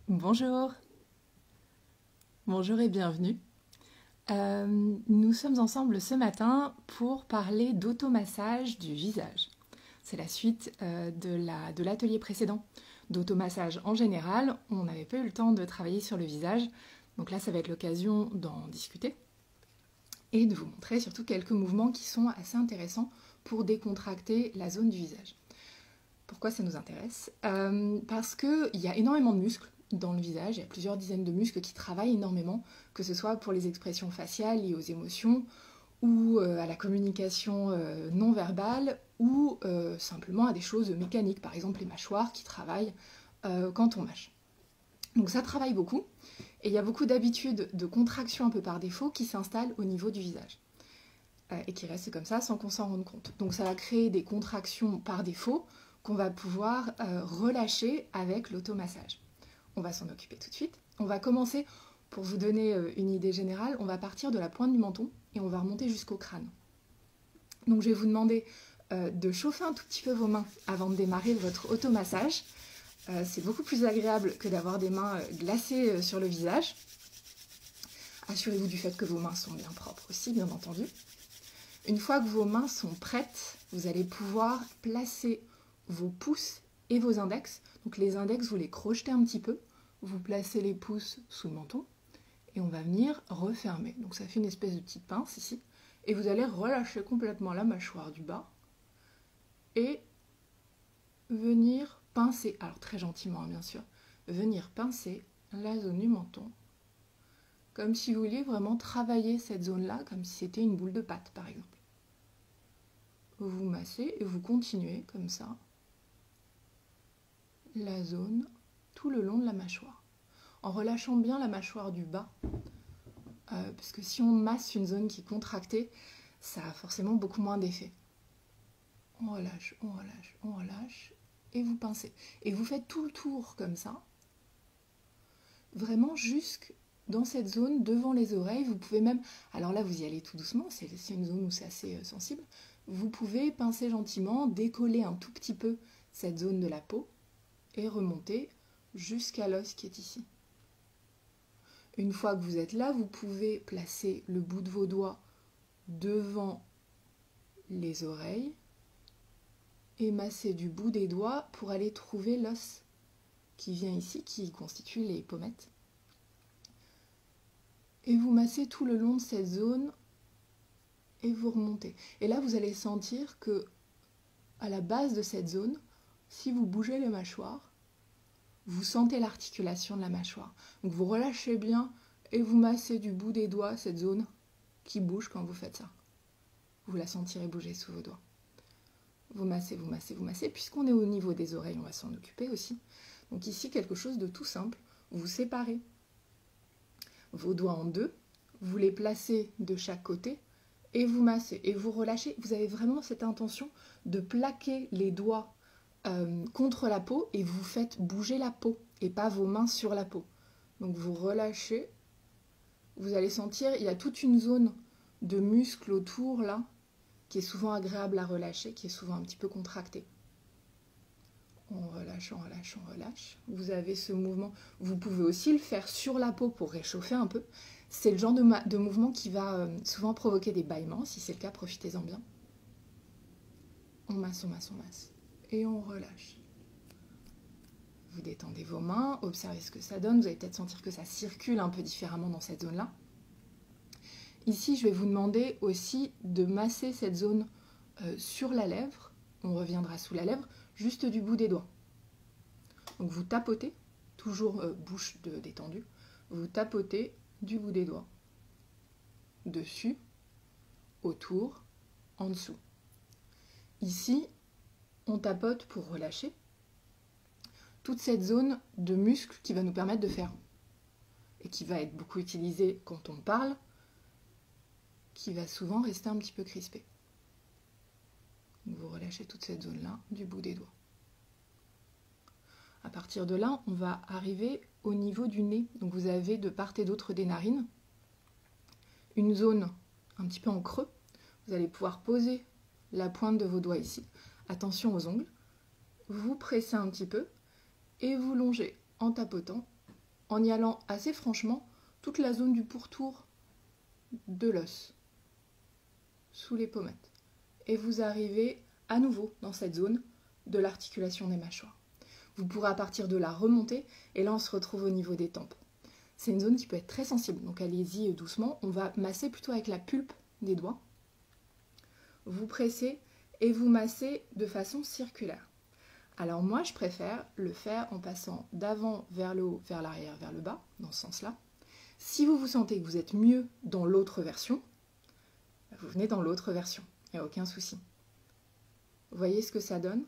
Bonjour, bonjour et bienvenue. Nous sommes ensemble ce matin pour parler d'automassage du visage. C'est la suite de l'atelier précédent d'automassage en général. On n'avait pas eu le temps de travailler sur le visage, donc là ça va être l'occasion d'en discuter et de vous montrer surtout quelques mouvements qui sont assez intéressants pour décontracter la zone du visage. Pourquoi ça nous intéresse? Parce qu'il y a énormément de muscles dans le visage, il y a plusieurs dizaines de muscles qui travaillent énormément, que ce soit pour les expressions faciales liées aux émotions, ou à la communication non verbale, ou simplement à des choses mécaniques, par exemple les mâchoires qui travaillent quand on mâche. Donc ça travaille beaucoup, et il y a beaucoup d'habitudes de contraction un peu par défaut qui s'installent au niveau du visage, et qui restent comme ça sans qu'on s'en rende compte. Donc ça va créer des contractions par défaut qu'on va pouvoir relâcher avec l'automassage. On va s'en occuper tout de suite. On va commencer, pour vous donner une idée générale, on va partir de la pointe du menton et on va remonter jusqu'au crâne. Donc je vais vous demander de chauffer un tout petit peu vos mains avant de démarrer votre automassage. C'est beaucoup plus agréable que d'avoir des mains glacées sur le visage. Assurez-vous du fait que vos mains sont bien propres aussi, bien entendu. Une fois que vos mains sont prêtes, vous allez pouvoir placer vos pouces et vos index. Donc les index, vous les crochetez un petit peu, vous placez les pouces sous le menton et on va venir refermer. Donc ça fait une espèce de petite pince ici. Et vous allez relâcher complètement la mâchoire du bas et venir pincer, alors très gentiment bien sûr, venir pincer la zone du menton comme si vous vouliez vraiment travailler cette zone-là, comme si c'était une boule de pâte par exemple. Vous massez et vous continuez comme ça la zone tout le long de la mâchoire, en relâchant bien la mâchoire du bas, parce que si on masse une zone qui est contractée, ça a forcément beaucoup moins d'effet. On relâche, on relâche, on relâche, et vous pincez. Et vous faites tout le tour comme ça, vraiment jusque dans cette zone devant les oreilles. Vous pouvez même, alors là vous y allez tout doucement, c'est une zone où c'est assez sensible, vous pouvez pincer gentiment, décoller un tout petit peu cette zone de la peau, et remonter jusqu'à l'os qui est ici. Une fois que vous êtes là, vous pouvez placer le bout de vos doigts devant les oreilles et masser du bout des doigts pour aller trouver l'os qui vient ici, qui constitue les pommettes. Et vous massez tout le long de cette zone et vous remontez. Et là, vous allez sentir que à la base de cette zone, si vous bougez les mâchoires, vous sentez l'articulation de la mâchoire. Donc vous relâchez bien et vous massez du bout des doigts cette zone qui bouge quand vous faites ça. Vous la sentirez bouger sous vos doigts. Vous massez, vous massez, vous massez. Puisqu'on est au niveau des oreilles, on va s'en occuper aussi. Donc ici, quelque chose de tout simple. Vous séparez vos doigts en deux, vous les placez de chaque côté et vous massez et vous relâchez. Vous avez vraiment cette intention de plaquer les doigts contre la peau et vous faites bouger la peau et pas vos mains sur la peau. Donc vous relâchez, vous allez sentir, il y a toute une zone de muscles autour là qui est souvent agréable à relâcher, qui est souvent un petit peu contractée. On relâche, on relâche, on relâche. Vous avez ce mouvement, vous pouvez aussi le faire sur la peau pour réchauffer un peu. C'est le genre de mouvement qui va souvent provoquer des bâillements, si c'est le cas, profitez-en bien. On masse, on masse, on masse. Et on relâche. Vous détendez vos mains, observez ce que ça donne. Vous allez peut-être sentir que ça circule un peu différemment dans cette zone-là. Ici, je vais vous demander aussi de masser cette zone sur la lèvre. On reviendra sous la lèvre, juste du bout des doigts. Donc vous tapotez, toujours bouche détendue, vous tapotez du bout des doigts. Dessus, autour, en dessous. Ici, on tapote pour relâcher toute cette zone de muscle qui va nous permettre de faire, et qui va être beaucoup utilisée quand on parle, qui va souvent rester un petit peu crispée. Donc vous relâchez toute cette zone-là du bout des doigts. À partir de là, on va arriver au niveau du nez. Donc vous avez de part et d'autre des narines une zone un petit peu en creux. Vous allez pouvoir poser la pointe de vos doigts ici. Attention aux ongles. Vous pressez un petit peu et vous longez en tapotant en y allant assez franchement toute la zone du pourtour de l'os, sous les pommettes. Et vous arrivez à nouveau dans cette zone de l'articulation des mâchoires. Vous pourrez à partir de là remonter, et là on se retrouve au niveau des tempes. C'est une zone qui peut être très sensible, donc allez-y doucement. On va masser plutôt avec la pulpe des doigts. Vous pressez et vous massez de façon circulaire. Alors moi, je préfère le faire en passant d'avant vers le haut, vers l'arrière, vers le bas, dans ce sens-là. Si vous sentez que vous êtes mieux dans l'autre version, vous venez dans l'autre version, il n'y a aucun souci. Vous voyez ce que ça donne?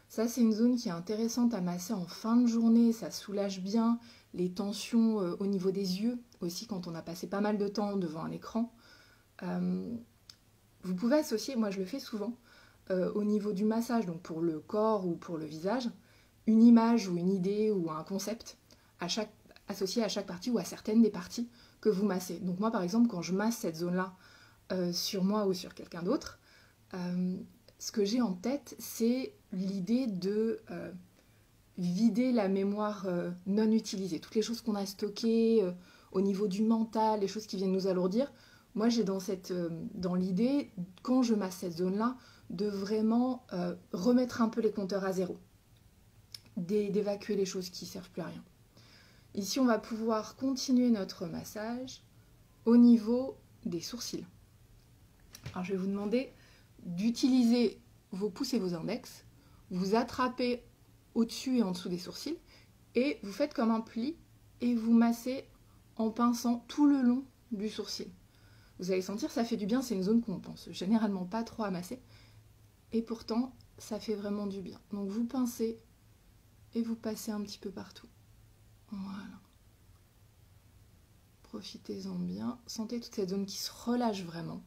Ça, c'est une zone qui est intéressante à masser en fin de journée, ça soulage bien les tensions au niveau des yeux, aussi quand on a passé pas mal de temps devant un écran. Vous pouvez associer, moi je le fais souvent, au niveau du massage, donc pour le corps ou pour le visage, une image ou une idée ou un concept associé à chaque partie ou à certaines des parties que vous massez. Donc moi par exemple, quand je masse cette zone-là sur moi ou sur quelqu'un d'autre, ce que j'ai en tête, c'est l'idée de vider la mémoire non utilisée. Toutes les choses qu'on a stockées au niveau du mental, les choses qui viennent nous alourdir. Moi, j'ai dans l'idée, quand je masse cette zone-là, de vraiment remettre un peu les compteurs à zéro. D'évacuer les choses qui ne servent plus à rien. Ici, on va pouvoir continuer notre massage au niveau des sourcils. Alors, je vais vous demander d'utiliser vos pouces et vos index, vous attrapez au-dessus et en dessous des sourcils, et vous faites comme un pli, et vous massez en pinçant tout le long du sourcil. Vous allez sentir, ça fait du bien, c'est une zone qu'on pense généralement pas trop à masser, et pourtant, ça fait vraiment du bien. Donc vous pincez, et vous passez un petit peu partout. Voilà. Profitez-en bien, sentez toute cette zone qui se relâche vraiment.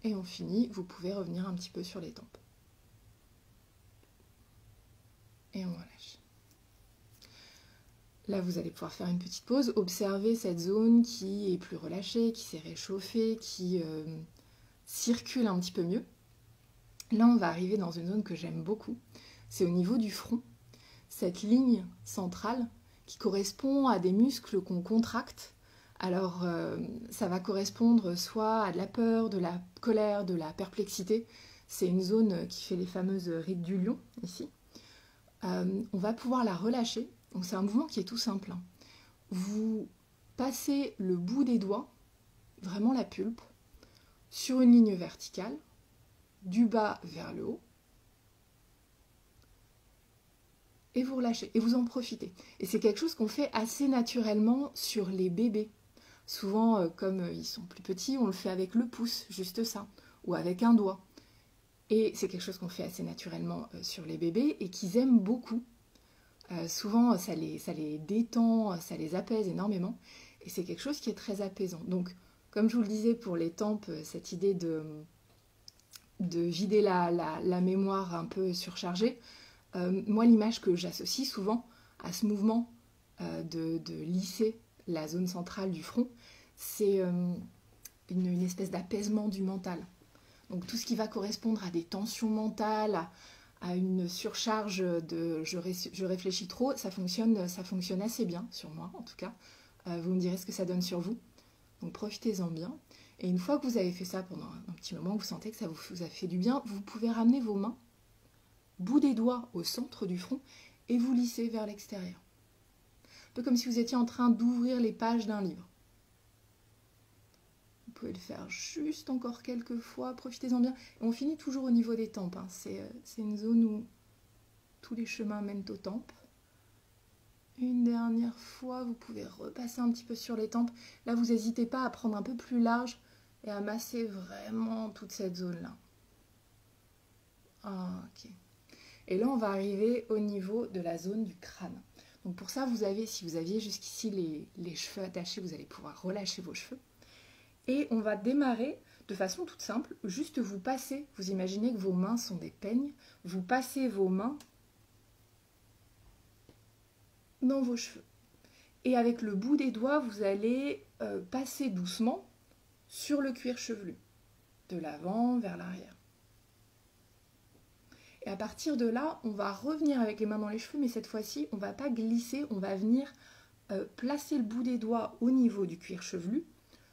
Et on finit, vous pouvez revenir un petit peu sur les tempes. Et on relâche. Là, vous allez pouvoir faire une petite pause, observer cette zone qui est plus relâchée, qui s'est réchauffée, qui circule un petit peu mieux. Là, on va arriver dans une zone que j'aime beaucoup. C'est au niveau du front, cette ligne centrale qui correspond à des muscles qu'on contracte. Alors, ça va correspondre soit à de la peur, de la colère, de la perplexité. C'est une zone qui fait les fameuses rides du lion, ici. On va pouvoir la relâcher. Donc, c'est un mouvement qui est tout simple. Vous passez le bout des doigts, vraiment la pulpe, sur une ligne verticale, du bas vers le haut, et vous relâchez, et vous en profitez. Et c'est quelque chose qu'on fait assez naturellement sur les bébés. Souvent, comme ils sont plus petits, on le fait avec le pouce, juste ça, ou avec un doigt. Et c'est quelque chose qu'on fait assez naturellement sur les bébés et qu'ils aiment beaucoup. Souvent, ça les détend, ça les apaise énormément. Et c'est quelque chose qui est très apaisant. Donc, comme je vous le disais pour les tempes, cette idée de vider la mémoire un peu surchargée, moi, l'image que j'associe souvent à ce mouvement de lisser la zone centrale du front, c'est une espèce d'apaisement du mental. Donc tout ce qui va correspondre à des tensions mentales, à une surcharge de je réfléchis trop, ça fonctionne assez bien sur moi en tout cas. Vous me direz ce que ça donne sur vous. Donc profitez-en bien. Et une fois que vous avez fait ça pendant un petit moment, vous sentez que ça vous a fait du bien, vous pouvez ramener vos mains, bout des doigts au centre du front, et vous lisser vers l'extérieur. Un peu comme si vous étiez en train d'ouvrir les pages d'un livre. Vous pouvez le faire juste encore quelques fois, profitez-en bien. Et on finit toujours au niveau des tempes. C'est une zone où tous les chemins mènent aux tempes. Une dernière fois, vous pouvez repasser un petit peu sur les tempes. Là, vous n'hésitez pas à prendre un peu plus large et à masser vraiment toute cette zone-là. Ok. Et là, on va arriver au niveau de la zone du crâne. Donc pour ça, si vous aviez jusqu'ici les cheveux attachés, vous allez pouvoir relâcher vos cheveux. Et on va démarrer de façon toute simple. Juste vous passez, vous imaginez que vos mains sont des peignes. Vous passez vos mains dans vos cheveux. Et avec le bout des doigts, vous allez passer doucement sur le cuir chevelu. De l'avant vers l'arrière. Et à partir de là, on va revenir avec les mains dans les cheveux, mais cette fois-ci, on ne va pas glisser, on va venir placer le bout des doigts au niveau du cuir chevelu,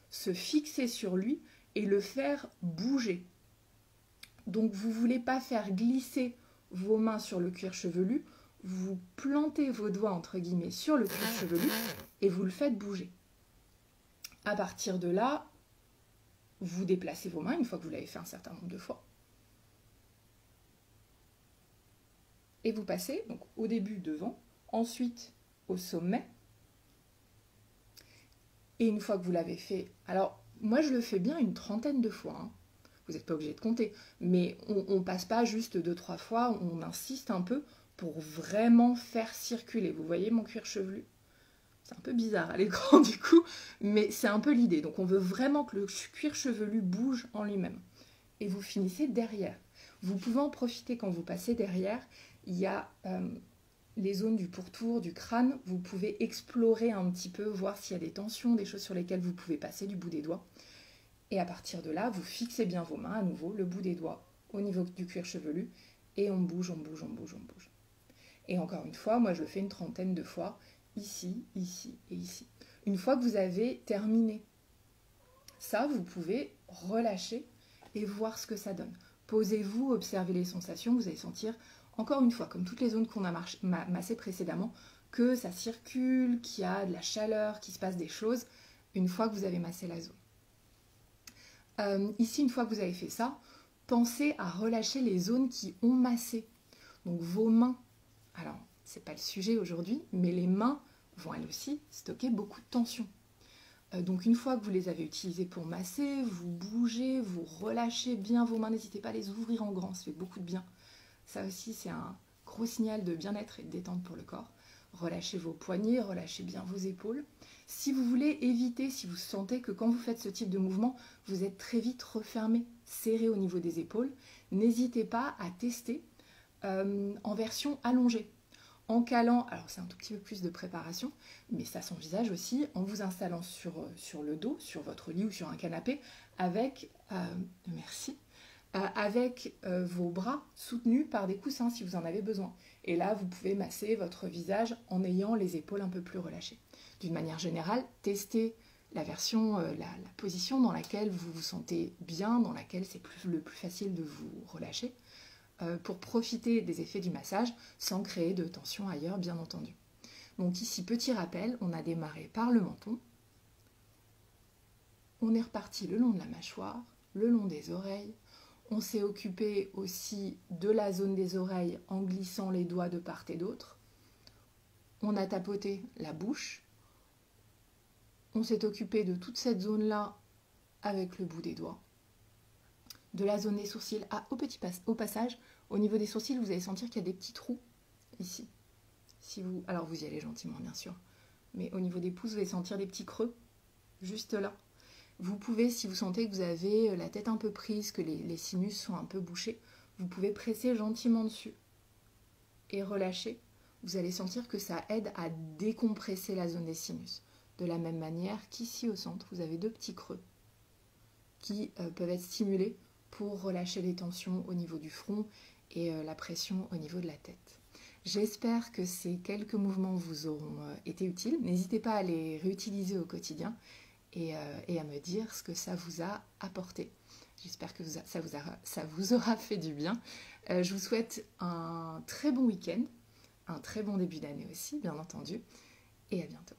se fixer sur lui et le faire bouger. Donc vous ne voulez pas faire glisser vos mains sur le cuir chevelu, vous plantez vos doigts entre guillemets sur le cuir chevelu et vous le faites bouger. À partir de là, vous déplacez vos mains une fois que vous l'avez fait un certain nombre de fois. Et vous passez donc au début devant, ensuite au sommet. Et une fois que vous l'avez fait, alors moi je le fais bien une trentaine de fois, hein. Vous n'êtes pas obligé de compter, mais on ne passe pas juste 2-3 fois, on insiste un peu pour vraiment faire circuler. Vous voyez mon cuir chevelu? C'est un peu bizarre à l'écran du coup, mais c'est un peu l'idée. Donc on veut vraiment que le cuir chevelu bouge en lui-même. Et vous finissez derrière. Vous pouvez en profiter quand vous passez derrière. Il y a les zones du pourtour, du crâne. Vous pouvez explorer un petit peu, voir s'il y a des tensions, des choses sur lesquelles vous pouvez passer du bout des doigts. Et à partir de là, vous fixez bien vos mains à nouveau, le bout des doigts au niveau du cuir chevelu. Et on bouge, on bouge, on bouge, on bouge. Et encore une fois, moi je le fais une trentaine de fois. Ici, ici et ici. Une fois que vous avez terminé ça, vous pouvez relâcher et voir ce que ça donne. Posez-vous, observez les sensations, vous allez sentir, encore une fois, comme toutes les zones qu'on a massées précédemment, que ça circule, qu'il y a de la chaleur, qu'il se passe des choses, une fois que vous avez massé la zone. Ici, une fois que vous avez fait ça, pensez à relâcher les zones qui ont massé. Donc vos mains, alors c'est pas le sujet aujourd'hui, mais les mains vont elles aussi stocker beaucoup de tension. Donc une fois que vous les avez utilisées pour masser, vous bougez, vous relâchez bien vos mains, n'hésitez pas à les ouvrir en grand, ça fait beaucoup de bien. Ça aussi c'est un gros signal de bien-être et de détente pour le corps. Relâchez vos poignets, relâchez bien vos épaules. Si vous voulez éviter, si vous sentez que quand vous faites ce type de mouvement, vous êtes très vite refermé, serré au niveau des épaules, n'hésitez pas à tester en version allongée. En calant, alors c'est un tout petit peu plus de préparation, mais ça s'envisage aussi en vous installant sur le dos, sur votre lit ou sur un canapé, avec, vos bras soutenus par des coussins si vous en avez besoin. Et là, vous pouvez masser votre visage en ayant les épaules un peu plus relâchées. D'une manière générale, testez la version, la position dans laquelle vous vous sentez bien, dans laquelle c'est le plus facile de vous relâcher, pour profiter des effets du massage sans créer de tension ailleurs, bien entendu. Donc ici, petit rappel, on a démarré par le menton, on est reparti le long de la mâchoire, le long des oreilles, on s'est occupé aussi de la zone des oreilles en glissant les doigts de part et d'autre, on a tapoté la bouche, on s'est occupé de toute cette zone-là avec le bout des doigts, de la zone des sourcils au passage, au niveau des sourcils, vous allez sentir qu'il y a des petits trous ici. Alors vous y allez gentiment, bien sûr. Mais au niveau des pouces, vous allez sentir des petits creux, juste là. Vous pouvez, si vous sentez que vous avez la tête un peu prise, que les sinus sont un peu bouchés, vous pouvez presser gentiment dessus et relâcher. Vous allez sentir que ça aide à décompresser la zone des sinus. De la même manière qu'ici au centre, vous avez deux petits creux qui peuvent être stimulés pour relâcher les tensions au niveau du front et la pression au niveau de la tête. J'espère que ces quelques mouvements vous auront été utiles. N'hésitez pas à les réutiliser au quotidien et à me dire ce que ça vous a apporté. J'espère que ça vous aura fait du bien. Je vous souhaite un très bon week-end, un très bon début d'année aussi, bien entendu, et à bientôt.